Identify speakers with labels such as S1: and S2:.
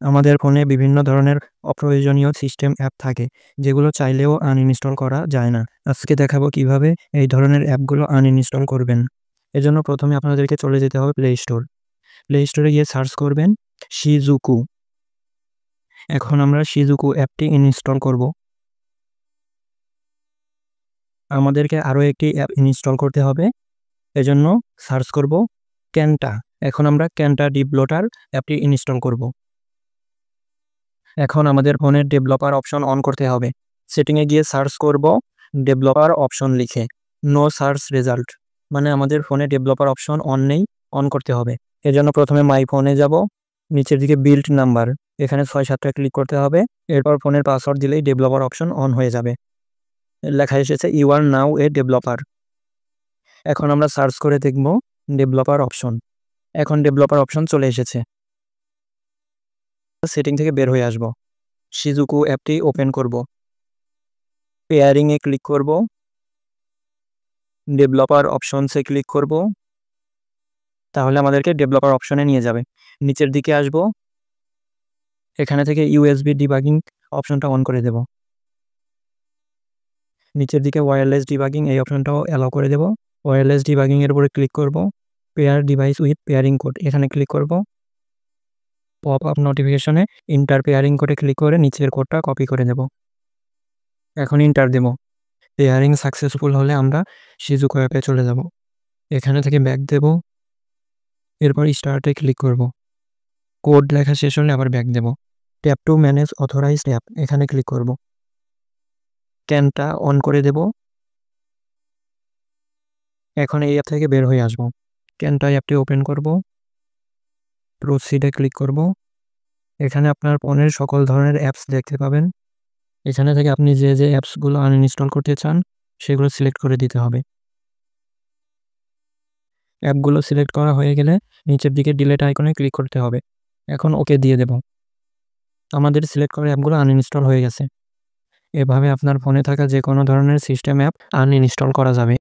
S1: আমাদের ফোনে বিভিন্ন ধরনের অপ্রয়োজনীয় সিস্টেম অ্যাপ থাকে যেগুলো চাইলেও আনইনস্টল করা যায় না। আজকে দেখাবো কিভাবে এই ধরনের অ্যাপগুলো আনইনস্টল করবেন। এজন্য প্রথমে আপনাদেরকে চলে যেতে হবে প্লে স্টোর। প্লে স্টোরে গিয়ে সার্চ করবেন শিজুকু। এখন আমরা শিজুকু অ্যাপটি ইনস্টল করব। আমাদেরকে আরও একটি অ্যাপ ইনস্টল করতে হবে, এজন্য সার্চ করব ক্যান্টা। এখন আমরা ক্যান্টা ডেভেলপার অ্যাপটি ইনস্টল করব। এখন আমাদের ফোনের ডেভেলপার অপশন অন করতে হবে। সেটিংয়ে গিয়ে সার্চ করব ডেভেলপার অপশন লিখে, নো সার্চ রেজাল্ট, মানে আমাদের ফোনে ডেভেলপার অপশন অন নেই, অন করতে হবে। এজন্য প্রথমে মাই ফোনে যাব, নিচের দিকে বিল্ড নাম্বার, এখানে 6-7টা ক্লিক করতে হবে। এরপর ফোনের পাসওয়ার্ড দিলেই ডেভেলপার অপশন অন হয়ে যাবে। লেখা এসেছে you R now A developer. এখন আমরা সার্চ করে দেখব ডেভেলপার অপশন। এখন ডেভেলপার অপশন চলে এসেছে। সেটিং থেকে বের হয়ে আসব, শিজুকু অ্যাপটি ওপেন করব, পেয়ারিংয়ে ক্লিক করব, ডেভেলপার অপশনসে ক্লিক করব, তাহলে আমাদেরকে ডেভেলপার অপশনে নিয়ে যাবে। নিচের দিকে আসব, এখানে থেকে ইউএসবি ডিবাগিং অপশনটা অন করে দেব। নিচের দিকে ওয়্যারলেস ডিবাগিং এই অপশনটাও অ্যালাউ করে দেব। ওয়্যারলেস ডিবাগিংয়ের উপরে ক্লিক করব, pair device with pairing code এখানে ক্লিক করব। পপ আপ নোটিফিকেশনে ইন্টার পেয়ারিং কোডে ক্লিক করে নিচের কোডটা কপি করে দেব। এখন ইন্টার দেব। পেয়ারিং সাকসেসফুল হলে আমরা শিজুকু অ্যাপে চলে যাব। এখানে থেকে ব্যাক দেব, এরপর স্টার্টে ক্লিক করব। কোড লেখা শেষ হলে আবার ব্যাক দেব। Tap to manage authorised app এখানে ক্লিক করব। ক্যানটা অন করে দেব। এখন এই অ্যাপ থেকে বের হয়ে আসব। ক্যানটা অ্যাপটি ওপেন করব, প্রসিডে ক্লিক করব। এখানে আপনার ফোনের সকল ধরনের অ্যাপস দেখতে পাবেন। এখানে থেকে আপনি যে যে অ্যাপসগুলো আনইনস্টল করতে চান সেগুলো সিলেক্ট করে দিতে হবে। অ্যাপগুলো সিলেক্ট করা হয়ে গেলে নিচের দিকে ডিলিট আইকনে ক্লিক করতে হবে। এখন ওকে দিয়ে দেব। আমাদের সিলেক্ট করা অ্যাপগুলো আনইনস্টল হয়ে গেছে। এভাবে আপনার ফোনে থাকা যে কোনো ধরনের সিস্টেম অ্যাপ আনইনস্টল করা যাবে।